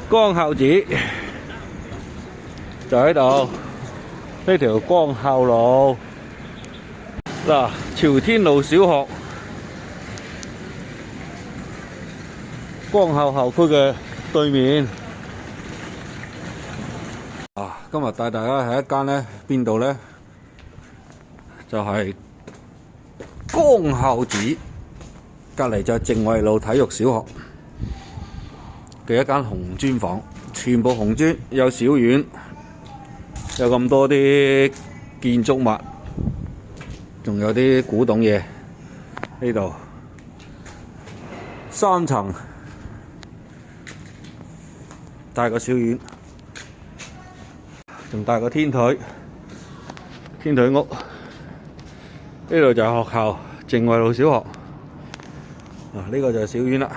光孝寺就喺度，呢條光孝路嗱，朝天路小學光孝校區嘅對面。今日帶大家喺一間呢邊度呢？就係光孝寺隔離就係靜惠路體育小學嘅一間紅磚房，全部紅磚，有小院，有咁多啲建築物，仲有啲古董嘢呢度，3層，帶個小院，仲帶個天台屋。呢度就係學校靜惠路小學，呢個就係小院啦。